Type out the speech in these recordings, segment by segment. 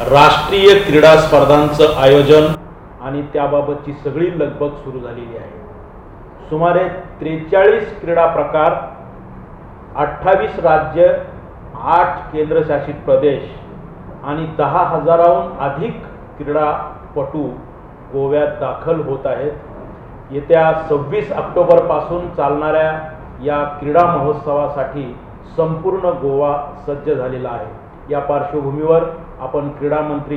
राष्ट्रीय क्रीडा स्पर्धांचं आयोजन आणि त्याबाबतची सगळी लगबग सुरू झालेली आहे. सुमारे 43 क्रीडा प्रकार, 28 राज्य, 8 केंद्रशासित प्रदेश आणि 10,000हून अधिक क्रीडापटू गोव्यात दाखल होत आहेत. येत्या 26 ऑक्टोबरपासून चालणाऱ्या या क्रीडा महोत्सवासाठी संपूर्ण गोवा सज्ज झालेला आहे. या पार्श्वभूमीवर आपण क्रीडा मंत्री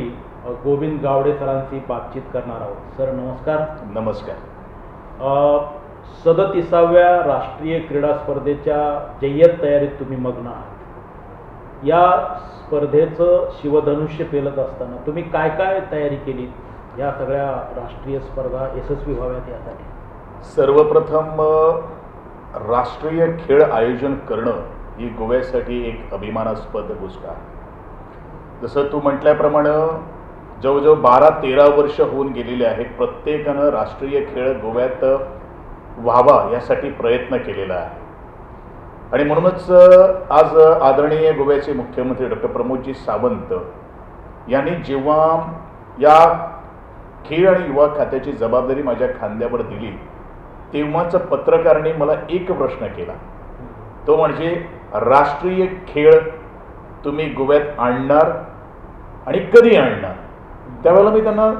गोविंद गावडे सरांशी बातचीत करणार आहोत. सर नमस्कार. नमस्कार. 37व्या राष्ट्रीय क्रीडा स्पर्धेच्या जय्यत तयारीत तुम्ही मग्न आहात. या स्पर्धेचं शिवधनुष्य पेलत असताना तुम्ही काय काय तयारी केली या सगळ्या राष्ट्रीय स्पर्धा यशस्वी व्हाव्यात यासाठी? सर्वप्रथम राष्ट्रीय खेळ आयोजन करणं ही गोव्यासाठी एक अभिमानास्पद गोष्ट आहे. जसं तू म्हटल्याप्रमाणे जवळजवळ 12-13 वर्ष होऊन गेलेले आहेत. प्रत्येकानं राष्ट्रीय खेळ गोव्यात व्हावा यासाठी प्रयत्न केलेला आहे. आणि म्हणूनच आज आदरणीय गोव्याचे मुख्यमंत्री डॉक्टर प्रमोदजी सावंत यांनी जेव्हा या खेळ आणि युवा खात्याची जबाबदारी माझ्या खांद्यावर दिली तेव्हाच पत्रकारांनी मला एक प्रश्न केला. तो म्हणजे राष्ट्रीय खेळ तुम्ही गोव्यात आणणार आणि कधी आणणार? त्यावेळेला मी त्यांना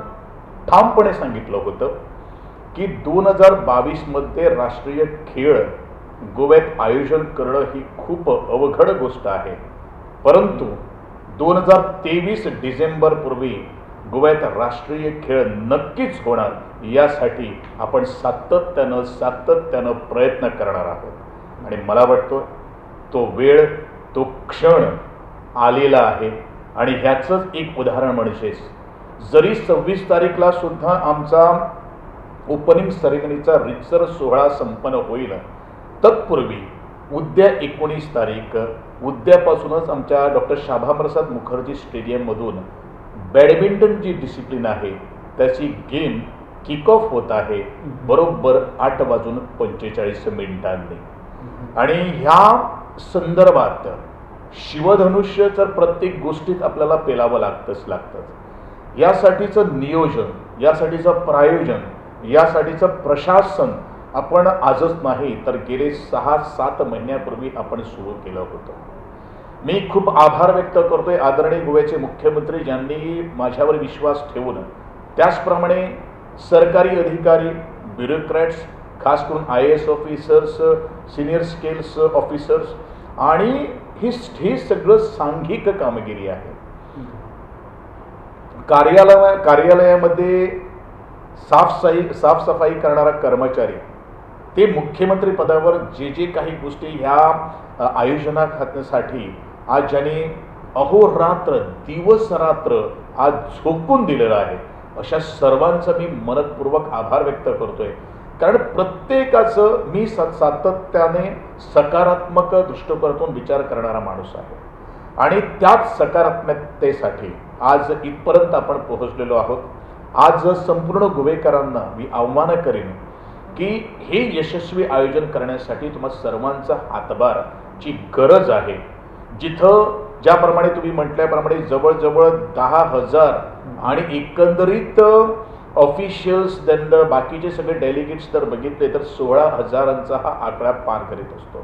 ठामपणे सांगितलं होतं की 2022मध्ये राष्ट्रीय खेळ गोव्यात आयोजन करणं ही खूप अवघड गोष्ट आहे, परंतु 2023 डिसेंबरपूर्वी गोव्यात राष्ट्रीय खेळ नक्कीच होणार यासाठी आपण सातत्यानं प्रयत्न करणार आहोत. आणि मला वाटतं तो वेळ, तो क्षण आलेला आहे. आणि ह्याचंच एक उदाहरण म्हणजे जरी 26 तारीखला सुद्धा आमचा ओपनिंग सेरेमनीचा रितसर सोहळा संपन्न होईल, तत्पूर्वी उद्या 19 तारीख उद्यापासूनच आमच्या डॉक्टर शाभाप्रसाद मुखर्जी स्टेडियममधून बॅडमिंटन जी डिसिप्लिन आहे त्याची गेम किक ऑफ होत आहे बरोबर 8:45 आणि ह्या संदर्भात शिवधनुष्य तर प्रत्येक गोष्टीत आपल्याला पेलावं लागतं. यासाठीचं नियोजन, यासाठीचं प्रायोजन, यासाठीचं प्रशासन आपण आजच नाही तर गेले 6-7 महिन्यापूर्वी आपण सुरू केलं होतं. मी खूप आभार व्यक्त करतोय आदरणीय गोव्याचे मुख्यमंत्री ज्यांनी माझ्यावर विश्वास ठेवून, त्याचप्रमाणे सरकारी अधिकारी, ब्युरोक्रॅट्स, खास करून IAS officers, senior scales officers, आणि ही सगळं सांघिक कामगिरी आहे. कार्यालयामध्ये साफसफाई करणारा कर्मचारी ते मुख्यमंत्री पदावर जे काही गोष्टी ह्या आयोजनासाठी आज ज्यांनी अहोरात्र दिवस रात्र आज झोकून दिलेलं आहे, अशा सर्वांचा मी मनपूर्वक आभार व्यक्त करतोय. कारण प्रत्येकाचं मी सातत्याने सकारात्मक दृष्टिकोनातून विचार करणारा माणूस आहे आणि त्याच सकारात्मकतेसाठी आज इथपर्यंत आपण पोहोचलेलो आहोत. आज संपूर्ण गोवेकरांना मी आव्हान करेन की हे यशस्वी आयोजन करण्यासाठी तुम्हा सर्वांचा हातभारची गरज आहे. जिथं ज्याप्रमाणे तुम्ही म्हटल्याप्रमाणे जवळजवळ 10,000 आणि एकंदरीत ऑफिशियल्स त्यांना बाकीचे सगळे डेलिगेट्स जर बघितले तर 16,000चा हा आकडा पार करीत असतो.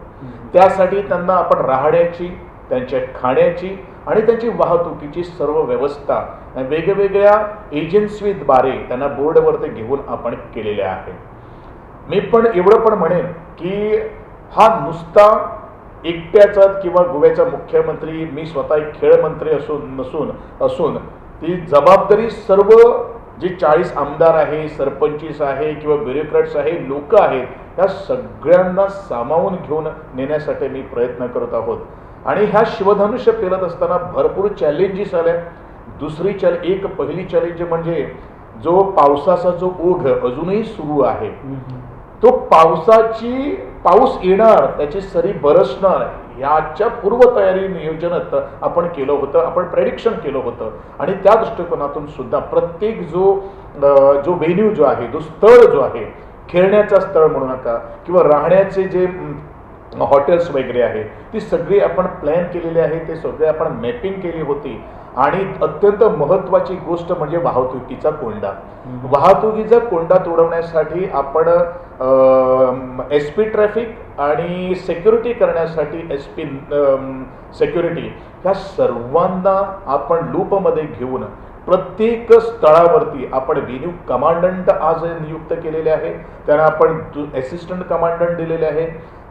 त्यासाठी त्यांना आपण राहण्याची, त्यांच्या खाण्याची आणि त्यांची वाहतुकीची सर्व व्यवस्था वेगवेगळ्या एजन्सीद्वारे त्यांना बोर्डवरती घेऊन आपण केलेल्या आहे. मी पण एवढं पण म्हणेन की हा नुसता एकट्याचा किंवा गोव्याचा मुख्यमंत्री, मी स्वतः एक खेळ मंत्री असून ती जबाबदारी सर्व जे 40 आमदार आहे, सरपंचीस आहे किंवा ब्युरोक्रॅट्स आहे, लोक आहेत, या सगळ्यांना सामावून घेऊन नेण्यासाठी मी प्रयत्न करत आहोत. आणि ह्या शिवधनुष्य पेलत असताना भरपूर चॅलेंजेस आल्या. पहिली चॅलेंज म्हणजे जो पावसाचा जो ओघ अजूनही सुरू आहे, तो पाऊस येणार, त्याची सरी बरसणार याच्या पूर्वतयारी नियोजनात आपण केलं होतं, आपण प्रेडिक्शन केलं होतं. आणि त्या दृष्टिकोनातून सुद्धा प्रत्येक जो व्हेन्यू जो आहे, जो स्थळ जो आहे, खेळण्याचा स्थळ म्हणू नका किंवा राहण्याचे जे हॉटेल्स वगैरे आहे ती सगळी आपण प्लॅन केलेली आहे, ते सगळे आपण मॅपिंग केली होती. आणि अत्यंत महत्त्वाची गोष्ट म्हणजे वाहतुकीचा कोंडा. वाहतुकीचा कोंडा तोडवण्यासाठी आपण एस पी ट्रॅफिक आणि सिक्युरिटी करण्यासाठी एस पी सिक्युरिटी ह्या सर्वांना आपण लूपमध्ये घेऊन प्रत्येक स्थळावरती आपण व्हेन्यू कमांडंट आज नियुक्त केलेले आहे. त्यांना आपण असिस्टंट कमांडंट दिलेले आहे,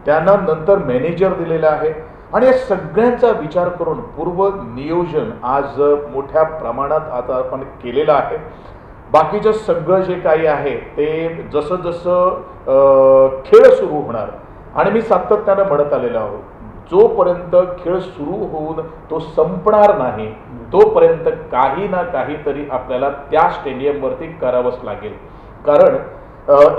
त्यांना नंतर मॅनेजर दिलेला आहे. आणि या सगळ्यांचा विचार करून पूर्व नियोजन आज मोठ्या प्रमाणात आता आपण केलेलं आहे. बाकीचं सगळं जे काही आहे ते जसं जसं खेळ सुरू होणार, आणि मी सातत्यानं म्हणत आलेलो आहोत, जोपर्यंत खेळ सुरू होऊन तो संपणार नाही तोपर्यंत काही ना काहीतरी आपल्याला त्या स्टेडियमवरती करावंच लागेल. कारण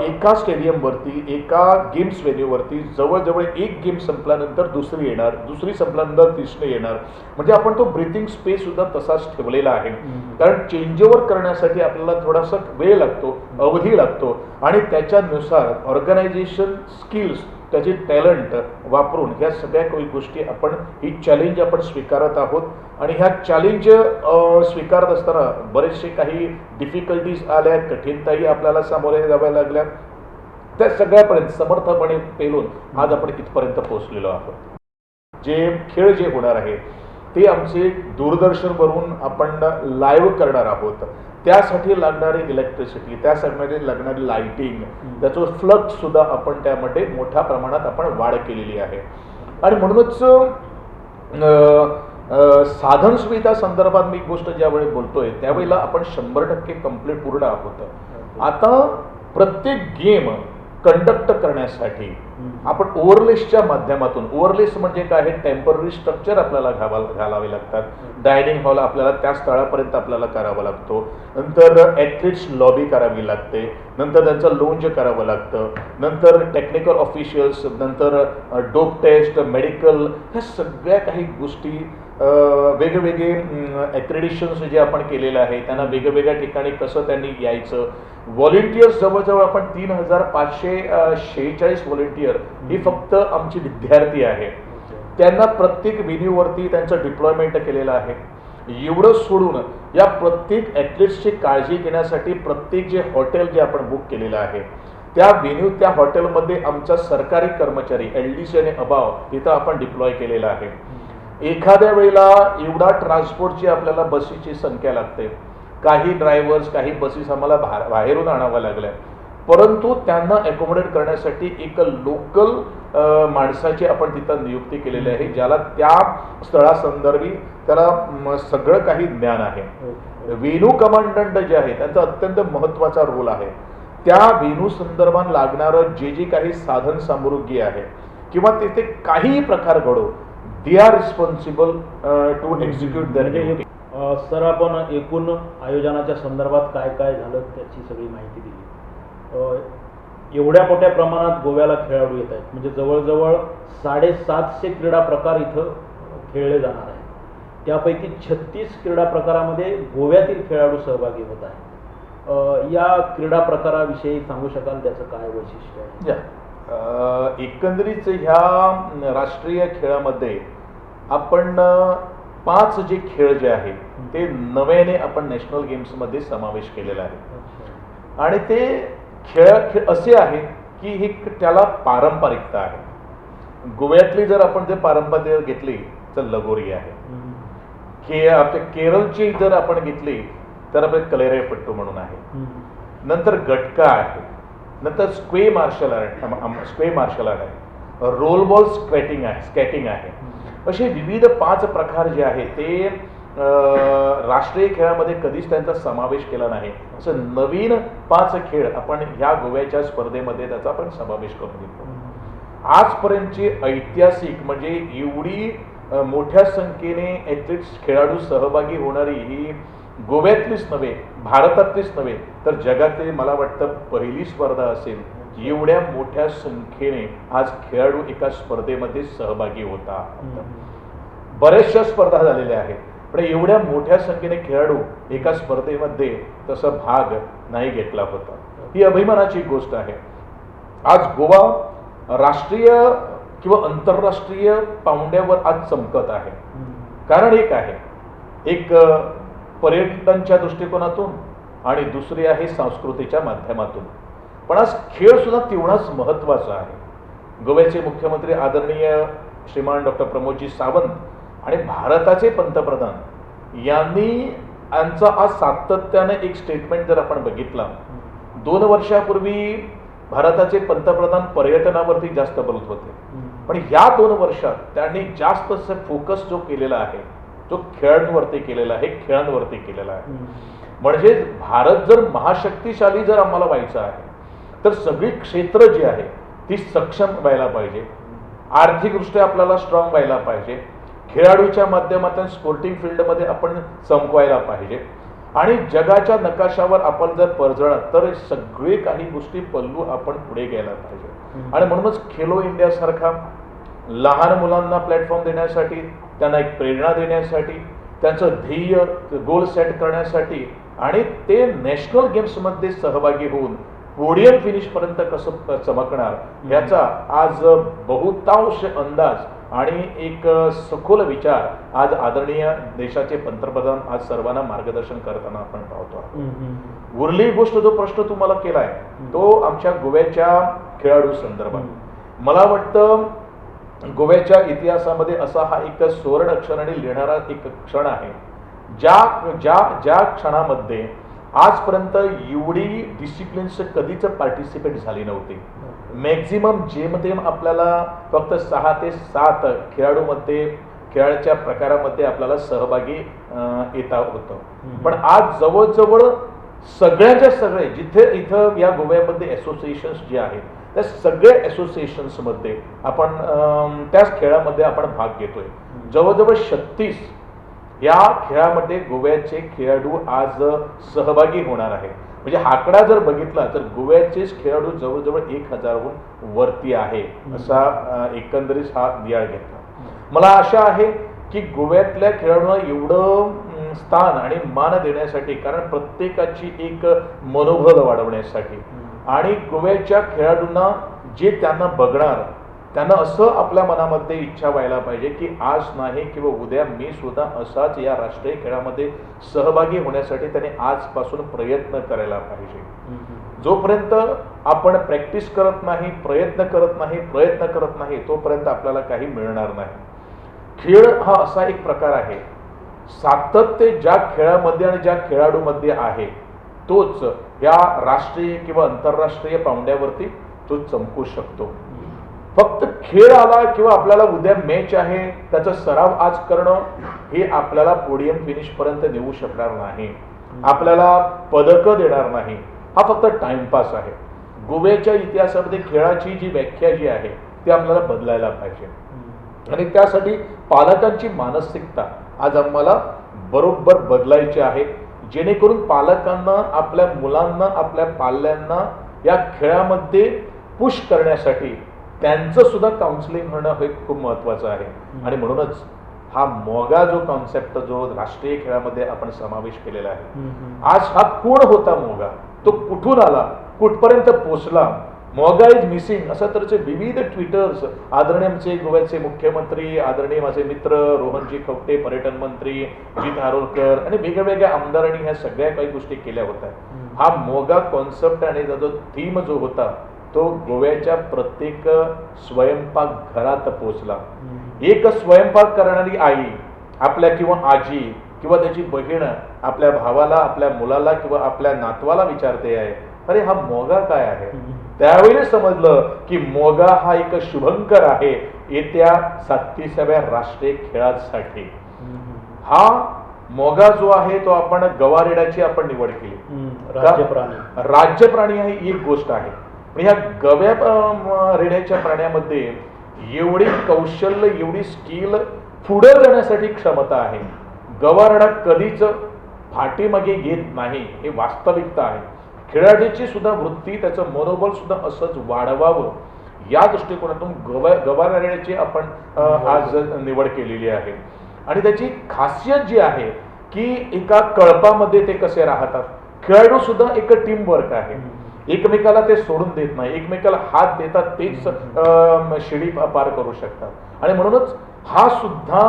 एका स्टेडियमवरती, एका गेम्स व्हेन्यूवरती जवळजवळ एक गेम संपल्यानंतर दुसरी येणार, दुसरी संपल्यानंतर तिसरी येणार. म्हणजे आपण तो ब्रीथिंग स्पेस सुद्धा तसाच ठेवलेला आहे. कारण चेंज ओव्हर करण्यासाठी आपल्याला थोडासा वेळ लागतो, अवधी लागतो, आणि त्याच्यानुसार ऑर्गनायझेशन स्किल्स, त्याचे टॅलेंट वापरून ह्या सगळ्या काही गोष्टी आपण ही चॅलेंज आपण स्वीकारत आहोत. आणि ह्या चॅलेंज स्वीकारत असताना बरेचसे काही डिफिकल्टीज आल्या, कठीणताही आपल्याला सामोरे जाव्या लागल्या. त्या सगळ्यापर्यंत समर्थपणे पेलून आज आपण इथपर्यंत पोहोचलेलो आहोत. जे खेळ जे होणार आहे ते आमचे दूरदर्शनवरून आपण लाईव्ह करणार आहोत. त्यासाठी लागणारी इलेक्ट्रिसिटी, त्यासाठी लागणारी लाईटिंग, त्याचं फ्लक्स सुद्धा आपण त्यामध्ये मोठ्या प्रमाणात आपण वाढ केलेली आहे. आणि म्हणूनच साधन सुविधा संदर्भात मी गोष्ट ज्यावेळी बोलतोय त्यावेळेला आपण 100% कंप्लीट पूर्ण आहोत. आता प्रत्येक गेम कंडक्ट करण्यासाठी आपण ओव्हरलेसच्या माध्यमातून, ओव्हरलेस म्हणजे काय आहे, टेम्पररी स्ट्रक्चर आपल्याला घालावे लागतात. डायनिंग हॉल आपल्याला त्या स्थळापर्यंत आपल्याला करावा लागतो. नंतर ॲथलीट्स लॉबी करावी लागते, नंतर त्यांचं लोंज करावं लागतं, नंतर टेक्निकल ऑफिशियल्स, नंतर डोप टेस्ट, मेडिकल, ह्या सगळ्या काही गोष्टी वेगवेगळे ॲक्रेडिशन्स जे आपण केलेलं आहे त्यांना वेगवेगळ्या ठिकाणी कसं त्यांनी यायचं. व्हॉलेंटियर्स जवळजवळ आपण 3546 व्हॉलेंटियर ही फक्त आमची विद्यार्थी आहे. त्यांना प्रत्येक व्हेन्यूवरती त्यांचं डिप्लॉयमेंट केलेलं आहे. एवढं सोडून या प्रत्येक ॲथलीट्सची काळजी घेण्यासाठी प्रत्येक जे हॉटेल जे आपण बुक केलेलं आहे त्या व्हेन्यू, त्या हॉटेलमध्ये आमचा सरकारी कर्मचारी LDC आणि अबाव तिथं आपण डिप्लॉय केलेला आहे. एखाद्या वेळेला एवढा ट्रान्सपोर्टची आपल्याला बसेसची संख्या लागते, काही ड्रायव्हर्स, काही बसेस आम्हाला बाहेरून आणाव्या लागल्या, परंतु त्यांना अकोमोडेट करण्यासाठी एक लोकल माणसाची आपण तिथं नियुक्ती केलेली आहे, ज्याला त्या स्थळासंदर्भी त्याला सगळं काही ज्ञान आहे. वेन्यू कमांडंट जे आहे त्यांचा अत्यंत महत्त्वाचा रोल आहे. त्या वेन्यू संदर्भात लागणारं जे जे काही साधन सामुग्री आहे किंवा तिथे काही प्रकार घडो, they are responsible to execute that duty. Sir, आपण एकूण आयोजनाच्या संदर्भात काय काय झालं त्याची सगळी माहिती दिली. एवढ्या मोठ्या प्रमाणात गोव्याला खेळाडू येत आहेत, म्हणजे जवळजवळ 750 क्रीडा प्रकार इथं खेळले जाणार आहेत. त्यापैकी 36 क्रीडा प्रकारामध्ये गोव्यातील खेळाडू सहभागी होत आहेत. या क्रीडा प्रकाराविषयी सांगू शकाल, त्याचं काय वैशिष्ट्य आहे? एकंदरीत ह्या राष्ट्रीय खेळामध्ये आपण 5 जे खेळ जे आहे ते नव्याने आपण नॅशनल गेम्समध्ये समावेश केलेला आहे. आणि ते खेळ असे आहेत की ही त्याला पारंपरिकता आहे. गोव्यातली जर आपण ते पारंपरिक घेतली तर लगोरी आहे. आपल्या केरळची जर आपण घेतली तर आपले कलेरेपट्टू म्हणून आहे. नंतर गटका आहे. नंतर स्क्वे मार्शल आर्ट आहे. रोल बॉल स्केटिंग आहे. असे विविध 5 प्रकार जे आहेत ते राष्ट्रीय खेळामध्ये कधीच त्यांचा समावेश केला नाही. असं नवीन 5 खेळ आपण ह्या गोव्याच्या स्पर्धेमध्ये त्याचा आपण समावेश करून घेतो. आजपर्यंतची ऐतिहासिक म्हणजे एवढी मोठ्या संख्येने ॲथलीट्स, खेळाडू सहभागी होणारी ही गोव्यातलीच नव्हे, भारतातलीच नव्हे तर जगातली मला वाटतं पहिली स्पर्धा असेल. एवढ्या मोठ्या संख्येने आज खेळाडू एका स्पर्धेमध्ये सहभागी होता. बऱ्याचशा स्पर्धा झालेल्या आहेत, पण एवढ्या मोठ्या संख्येने खेळाडू एका स्पर्धेमध्ये तसा भाग नाही घेतला होता. ही अभिमानाची गोष्ट आहे. आज गोवा राष्ट्रीय किंवा आंतरराष्ट्रीय पाऊंड्यावर आज चमकत आहे. कारण एक आहे, एक पर्यटनाच्या दृष्टिकोनातून आणि दुसरी आहे संस्कृतीच्या माध्यमातून. पण आज खेळ सुद्धा तेवढाच महत्त्वाचा आहे. गोव्याचे मुख्यमंत्री आदरणीय श्रीमान डॉक्टर प्रमोदजी सावंत आणि भारताचे पंतप्रधान यांचा आज सातत्याने एक स्टेटमेंट जर आपण बघितला, 2 वर्षापूर्वी भारताचे पंतप्रधान पर्यटनावरती जास्त बोलत होते, पण ह्या 2 वर्षात त्यांनी जास्त फोकस जो केलेला आहे तो खेळांवरती केलेला आहे. म्हणजे भारत जर महाशक्तिशाली जर आम्हाला व्हायचं आहे तर सगळी क्षेत्र जी आहे ती सक्षम व्हायला पाहिजे. आर्थिकदृष्ट्या आपल्याला स्ट्रॉंग व्हायला पाहिजे. खेळाडूच्या माध्यमातून स्पोर्टिंग फील्डमध्ये आपण चमकवायला पाहिजे. आणि जगाच्या नकाशावर आपण जर परजळत तर सगळे काही गोष्टी पल्लू आपण पुढे गेला पाहिजे. आणि म्हणूनच खेलो इंडिया सारखा लहान मुलांना प्लॅटफॉर्म देण्यासाठी, त्यांना एक प्रेरणा देण्यासाठी, त्यांचं ध्येय गोल सेट करण्यासाठी आणि ते नॅशनल गेम्समध्ये सहभागी होऊन पोडियम फिनिशपर्यंत कसं चमकणार याचा आज बहुतांश अंदाज आणि एक सखोल विचार आज आदरणीय देशाचे पंतप्रधान आज सर्वांना मार्गदर्शन करताना आपण पाहतो. उरली गोष्ट जो प्रश्न तुम्हाला केलाय तो आमच्या गोव्याच्या खेळाडू संदर्भात. मला वाटतं गोव्याच्या इतिहासामध्ये असा हा एक सुवर्ण अक्षराने लिहिणारा एक क्षण आहे, ज्या क्षणामध्ये आजपर्यंत एवढी डिसिप्लिन्स कधीच पार्टिसिपेट झाली नव्हती. मॅक्झिमम जेमतेम आपल्याला फक्त 6 ते 7 खेळाच्या प्रकारामध्ये आपल्याला सहभागी येता होतं. पण आज जवळजवळ सगळ्याच्या सगळे जिथे इथं या गोव्यामध्ये असोसिएशन्स जे आहेत त्या सगळ्या असोसिएशन्समध्ये आपण त्याच खेळामध्ये आपण भाग घेतोय. जवळजवळ 36 या खेळामध्ये गोव्याचे खेळाडू आज सहभागी होणार आहे. म्हणजे आकडा जर बघितला तर गोव्याचेच खेळाडू जवळजवळ 1000हून वरती आहे असा एकंदरीत हा नियाळ घेतला. मला आशा आहे की गोव्यातल्या खेळाडूंना एवढं स्थान आणि मान देण्यासाठी, कारण प्रत्येकाची एक मनोबल वाढवण्यासाठी आणि गोव्याच्या खेळाडूंना जे त्यांना बघणार त्यांना असं आपल्या मनामध्ये इच्छा व्हायला पाहिजे की आज नाही किंवा उद्या मी सुद्धा असाच या राष्ट्रीय खेळामध्ये सहभागी होण्यासाठी त्याने आजपासून प्रयत्न करायला पाहिजे. जोपर्यंत आपण प्रॅक्टिस करत नाही, प्रयत्न करत नाही तोपर्यंत आपल्याला काही मिळणार नाही. खेळ हा असा एक प्रकार आहे, सातत्य ज्या खेळामध्ये आणि ज्या खेळाडूमध्ये आहे तोच या राष्ट्रीय किंवा आंतरराष्ट्रीय पाऊंड्यावरती तो चमकू शकतो. फक्त खेळ आला किंवा आपल्याला उद्या मॅच आहे त्याचा सराव आज करणं हे आपल्याला पोडियम फिनिश पर्यंत नेऊ शकणार नाही, आपल्याला पदक देणार नाही. हा फक्त टाइमपास आहे. गोव्याच्या इतिहासामध्ये खेळाची जी व्याख्या जी आहे ती आपल्याला बदलायला पाहिजे आणि त्यासाठी पालकांची मानसिकता आज आम्हाला बरोबर बदलायची आहे, जेणेकरून पालकांना आपल्या मुलांना, आपल्या पाल्यांना या खेळामध्ये पुश करण्यासाठी त्यांचं सुद्धा काउन्सिलिंग होणं हे खूप महत्त्वाचं आहे. आणि म्हणूनच हा मोगा जो कॉन्सेप्ट जो राष्ट्रीय खेळामध्ये आपण समावेश केलेला आहे, आज हा कोण होता मोगा, तो कुठून आला, कुठपर्यंत पोहोचला, मोगा इज मिसिंग असं तरचे विविध ट्विटर्स आदरणीय आमचे गोव्याचे मुख्यमंत्री, आदरणीय माझे मित्र रोहनजी खवटे पर्यटन मंत्री, जित हारोलकर आणि वेगवेगळ्या आमदारांनी ह्या सगळ्या काही गोष्टी केल्या होत्या. हा मोगा कॉन्सेप्ट आणि जो थीम जो होता तो गोव्याच्या प्रत्येक स्वयंपाक घरात पोहोचला. एक स्वयंपाक करणारी आई आपल्या किंवा आजी किंवा त्याची बहीण आपल्या भावाला, आपल्या मुलाला किंवा आपल्या नातवाला विचारते आहे, अरे हा मोगा काय आहे. त्यावेळी समजलं की मोगा हा एक शुभंकर आहे येत्या 37व्या राष्ट्रीय खेळासाठी. हा मोगा जो आहे तो आपण गवारेडाची आपण निवड केली. राज्य प्राणी आहे ही एक गोष्ट आहे, पण ह्या गव्या रेड्याच्या प्राण्यामध्ये एवढी कौशल्य, एवढी स्किल, पुढे जाण्यासाठी क्षमता आहे. गवारेडा कधीच फाटीमागे येत नाही, हे वास्तविकता आहे. खेळाडूची सुद्धा वृत्ती, त्याचं मनोबल सुद्धा असंच वाढवावं या दृष्टिकोनातून गवारेड्याची आपण आज निवड केलेली आहे. आणि त्याची खासियत जी आहे की एका कळपामध्ये ते कसे राहतात. खेळाडू सुद्धा एक टीम वर्क आहे. एकमेकाला ते सोडून देत नाही, एकमेकाला हात देतात, तेच शिडी पार करू शकतात. आणि म्हणूनच हा सुद्धा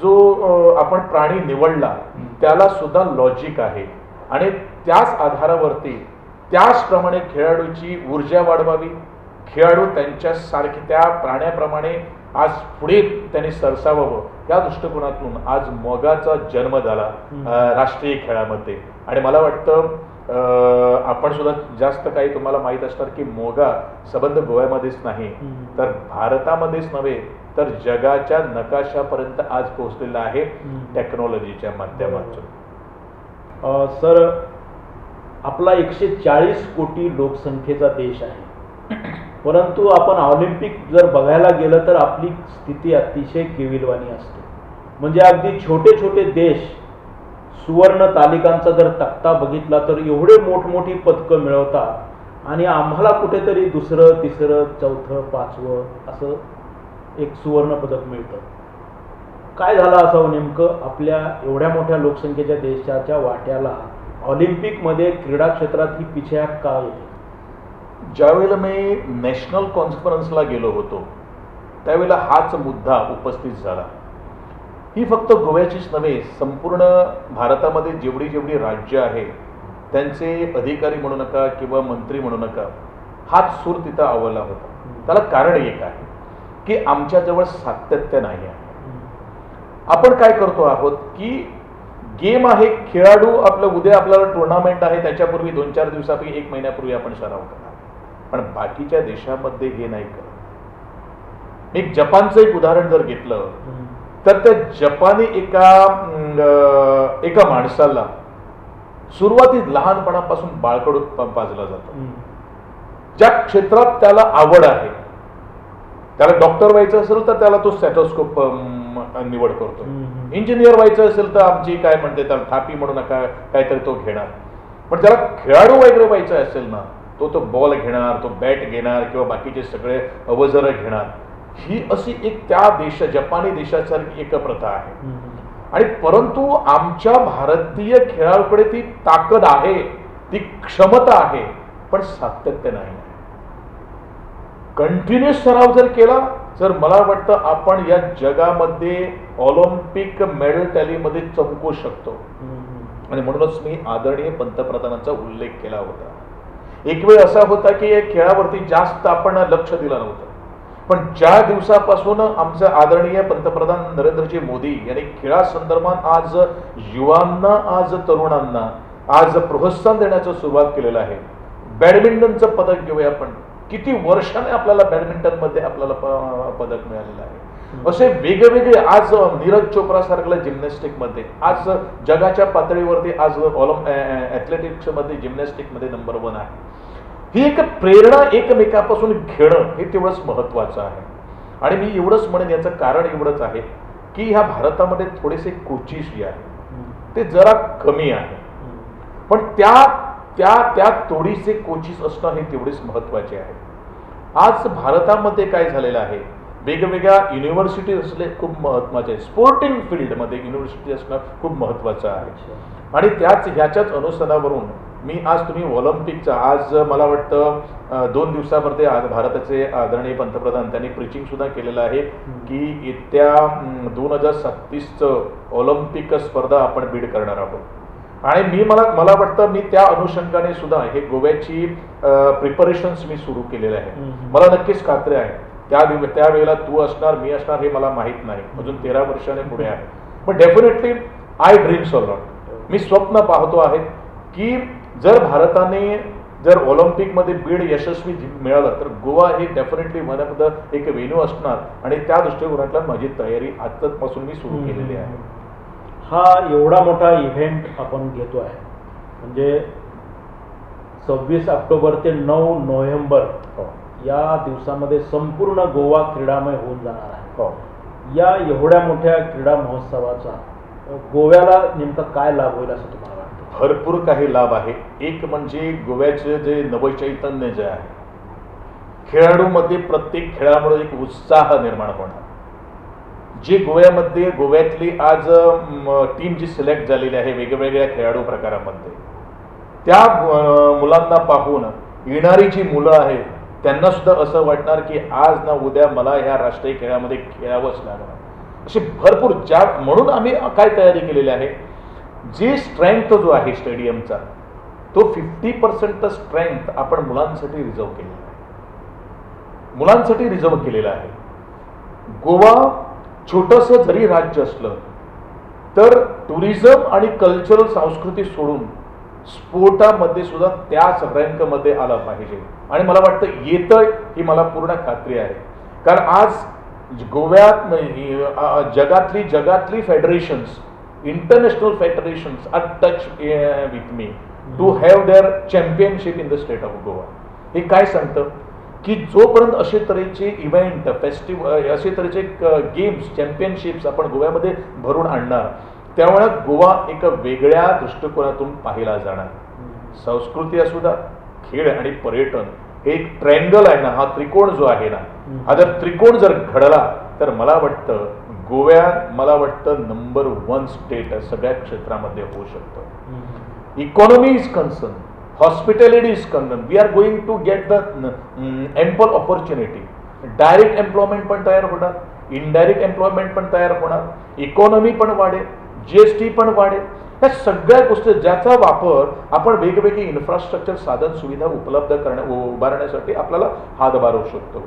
जो आपण प्राणी निवडला त्याला सुद्धा लॉजिक आहे आणि त्याच आधारावरती त्याचप्रमाणे खेळाडूची ऊर्जा वाढवावी, खेळाडू त्यांच्यासारखे त्या प्राण्याप्रमाणे आज पुढे त्यांनी सरसावावं या दृष्टिकोनातून आज मोगाचा जन्म झाला राष्ट्रीय खेळामध्ये. आणि मला वाटतं आपण सुद्धा जास्त काही तुम्हाला माहीत असणार की मोगा संबंध गोव्यामध्येच नाही तर भारतामध्येच नव्हे तर जगाच्या नकाशापर्यंत आज पोहोचलेला आहे टेक्नॉलॉजीच्या माध्यमातून. सर, आपला 140 कोटी लोकसंख्येचा देश आहे, परंतु आपण ऑलिम्पिक जर बघायला गेलं तर आपली स्थिती अतिशय केविलवाणी असते. म्हणजे अगदी छोटे छोटे देश सुवर्ण तालिकांचा जर तक्ता बघितला तर एवढे मोठमोठी पदकं मिळवतात आणि आम्हाला कुठेतरी दुसरं, तिसरं, चौथं, पाचवं असं एक सुवर्ण पदक मिळतं. काय झालं असावं नेमकं आपल्या एवढ्या मोठ्या लोकसंख्येच्या देशाच्या वाट्याला ऑलिम्पिकमध्ये क्रीडा क्षेत्रात ही पिछेहाट का येते? ज्यावेळेला मी नॅशनल कॉन्फरन्सला गेलो होतो त्यावेळेला हाच मुद्दा उपस्थित झाला. ही फक्त गोव्याचीच नव्हे, संपूर्ण भारतामध्ये जेवढी जेवढी राज्य आहे त्यांचे अधिकारी म्हणू नका किंवा मंत्री म्हणू नका, हाच सूर तिथं आवडला होता. त्याला कारण एक आहे की आमच्याजवळ सातत्य नाही आहे. आपण काय करतो आहोत की गेम आहे, खेळाडू आपलं उद्या आपल्याला टुर्नामेंट आहे त्याच्यापूर्वी 2-4 दिवसापूर्वी 1 महिन्यापूर्वी आपण सराव करणार, पण बाकीच्या देशामध्ये हे नाही करत. एक जपानचं एक उदाहरण जर घेतलं तर त्या जपानी एका माणसाला सुरुवातीत लहानपणापासून बाळकडू पाजलं जातं. ज्या क्षेत्रात त्याला आवड आहे, त्याला डॉक्टर व्हायचं असेल तर त्याला तो स्टेथोस्कोप निवड करतो, इंजिनियर व्हायचं असेल तर आमची काय म्हणते त्याला थापी म्हणू नका काहीतरी तो घेणार. पण त्याला खेळाडू वगैरे व्हायचं असेल ना तो बॉल घेणार, तो बॅट घेणार किंवा बाकीचे सगळे अवजारं घेणार. ही अशी एक त्या जपानी देशासारखी एक प्रथा आहे. आणि परंतु आमच्या भारतीय खेळाडूकडे ती ताकद आहे, ती क्षमता आहे, पण सातत्य नाही. कंटिन्युअस सराव जर केला तर मला वाटतं आपण या जगामध्ये ऑलिम्पिक मेडल टॅलीमध्ये चमकू शकतो. आणि म्हणूनच मी आदरणीय पंतप्रधानांचा उल्लेख केला होता. एक वेळ असा होता की या खेळावरती जास्त आपण लक्ष दिलं नव्हतं, पण ज्या दिवसापासून आमचे आदरणीय पंतप्रधान नरेंद्रजी मोदी यांनी खेळासंदर्भात आज युवांना, आज तरुणांना आज प्रोत्साहन देण्याचं सुरुवात केलेलं आहे. बॅडमिंटनचं पदक घेऊया आपण, किती वर्षाने आपल्याला बॅडमिंटनमध्ये आपल्याला पदक मिळालेलं आहे. असे वेगवेगळे आज नीरज चोप्रा सारख्या जिम्नॅस्टिकमध्ये आज जगाच्या पातळीवरती आज ॲथलेटिक्समध्ये जिम्नॅस्टिकमध्ये नंबर 1 आहे. ही एक प्रेरणा एकमेकापासून घेणं हे तेवढंच महत्वाचं आहे. आणि मी एवढंच म्हणेन याचं कारण एवढंच आहे की ह्या भारतामध्ये थोडेसे कोचीस जे आहे ते जरा कमी आहे, पण त्या तोडीचे कोचीस असणं हे तेवढेच महत्वाचे आहे. आज भारतामध्ये काय झालेलं आहे, वेगवेगळ्या युनिव्हर्सिटी असले खूप महत्वाचे आहे. स्पोर्टिंग फील्डमध्ये युनिव्हर्सिटी असणं खूप महत्वाचं आहे. आणि ह्याच्याच अनुसरणावरून मी आज तुम्ही ऑलिम्पिकचा आज मला वाटतं 2 दिवसावरती आज भारताचे आदरणीय पंतप्रधान त्यांनी प्रीचिंग सुद्धा केलेलं आहे की येत्या 2037चं ऑलिम्पिक स्पर्धा आपण बीड करणार आहोत. आणि मला वाटतं मी त्या अनुषंगाने सुद्धा हे गोव्याची प्रिपरेशन्स मी सुरू केलेले आहे. मला नक्कीच खात्री आहे त्यावेळेला तू असणार, मी असणार हे मला माहीत नाही, अजून 13 वर्षाने पुढे आहे, पण definitely I dreams a lot. मी स्वप्न पाहतो आहे की जर भारताने जर ऑलिम्पिकमध्ये बीड यशस्वी मिळालं तर गोवा हे डेफिनेटली वन ऑफ द एक वेन्यू असणार. आणि त्या दृष्टिकोनातून माझी तयारी आजपासून मी सुरू केलेली आहे. हा एवढा मोठा इव्हेंट आपण घेतो आहे, म्हणजे 26 ऑक्टोबर ते 9 नोव्हेंबर या दिवसामध्ये संपूर्ण गोवा क्रीडामय होऊन जाणार आहे. या एवढ्या मोठ्या क्रीडा महोत्सवाचा गोव्याला नेमका काय लाभ होईल असं तुम्हाला वाटतं? भरपूर काही लाभ आहे. एक म्हणजे गोव्याचे जे नवचैतन्य जे आहे, खेळाडूमध्ये प्रत्येक खेळामुळे एक उत्साह निर्माण होणार. जे गोव्यातली आज टीम जी सिलेक्ट झालेली आहे वेगवेगळ्या खेळाडू प्रकारामध्ये, त्या मुलांना पाहून येणारी जी मुलं आहेत त्यांना सुद्धा असं वाटणार की आज ना उद्या मला ह्या राष्ट्रीय खेळामध्ये खेळावंच लागणार. असे भरपूर म्हणून आम्ही काय तयारी केलेली आहे, जी स्ट्रेंथ जो आहे स्टेडियमचा तो 50% स्ट्रेंथ आपण मुलांसाठी रिझर्व केलेला आहे. गोवा छोटंसं जरी राज्य असलं तर टुरिझम आणि कल्चरल संस्कृती सोडून स्पोर्टामध्ये सुद्धा त्याच रँकमध्ये आलं पाहिजे आणि मला वाटतं येतंय ही मला पूर्ण खात्री आहे. कारण आज गोव्यात जगातली federations, international federations are touch with me to have their championship in the state of Goa. हे काय सांगतं की जोपर्यंत असे तऱ्हेचे इव्हेंट, फेस्टिवल, असे तऱ्हेचे गेम्स, चॅम्पियनशिप्स आपण गोव्यामध्ये भरून आणणार त्यामुळे गोवा एक वेगळ्या दृष्टिकोनातून पाहिला जाणार. संस्कृती असू द्या, खेळ आणि पर्यटन हे एक ट्रँगल आहे ना, हा त्रिकोण जो आहे ना, हा जर त्रिकोण जर घडला तर मला वाटतं नंबर 1 स्टेट सगळ्या क्षेत्रामध्ये होऊ शकतं. Economy is concern, hospitality is concern, we are going to get the ample opportunity. Direct employment पण तयार होणार, इनडायरेक्ट एम्प्लॉयमेंट पण तयार होणार, इकॉनॉमी पण वाढेल, GST पण वाढेल. ह्या सगळ्या गोष्टी ज्याचा वापर आपण वेगवेगळी इन्फ्रास्ट्रक्चर, साधन सुविधा उभारण्यासाठी आपल्याला हातभार होऊ शकतो.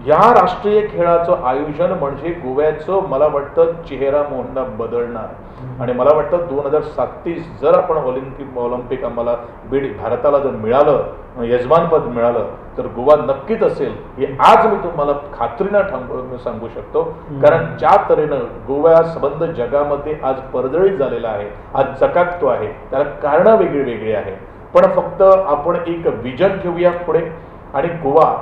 या राष्ट्रीय खेळाचं आयोजन म्हणजे गोव्याचं मला वाटतं चेहरा मोहरा बदलणार आणि मला वाटतं 2037 जर आपण ऑलिम्पिक आम्हाला भारताला जर मिळालं, यजमानपद मिळालं तर गोवा नक्कीच असेल हे आज मी तुम्हाला खात्रीनं सांगू शकतो. कारण ज्या तऱ्हेनं गोवा संबंध जगामध्ये आज पडझडीत झालेला आहे, आज चकाकतो आहे, त्याला कारणं वेगळी आहे. पण फक्त आपण एक विजन ठेवूया पुढे आणि गोवा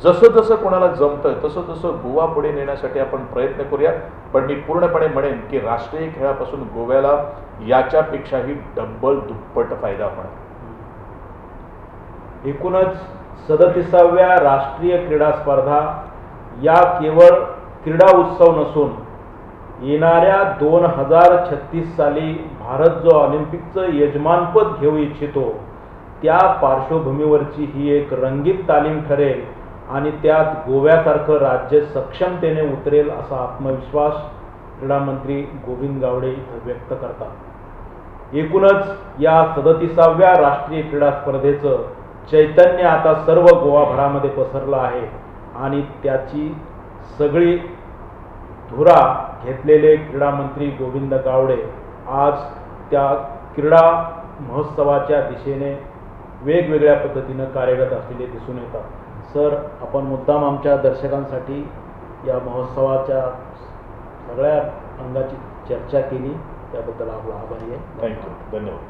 जसं कोणाला जमतं तसं गोवा पुढे नेण्यासाठी आपण प्रयत्न करूया. पण मी पूर्णपणे म्हणेन की राष्ट्रीय खेळापासून गोव्याला याच्यापेक्षाही डब्बल दुप्पट फायदा होणार. एकूणच 37व्या राष्ट्रीय क्रीडा स्पर्धा या केवळ क्रीडा उत्सव नसून येणाऱ्या 2036 साली भारत जो ऑलिम्पिकचं यजमानपद घेऊ इच्छितो त्या पार्श्वभूमीवरची ही एक रंगीत तालीम ठरेल आणि त्यात गोव्यासारखं राज्य सक्षमतेने उतरेल असा आत्मविश्वास क्रीडा मंत्री गोविंद गावडे व्यक्त करतात. एकूणच या 37व्या राष्ट्रीय क्रीडा स्पर्धेचं चैतन्य आता सर्व गोवाभरामध्ये पसरलं आहे आणि त्याची सगळी धुरा घेतलेले क्रीडा मंत्री गोविंद गावडे आज त्या क्रीडा महोत्सवाच्या दिशेने वेगवेगळ्या पद्धतीनं कार्यरत असलेले दिसून येतात. सर, आपण मुद्दाम आमच्या दर्शकांसाठी या महोत्सवाच्या सगळ्या अंगाची चर्चा केली त्याबद्दल आपला आभारी आहे. थँक्यू, धन्यवाद.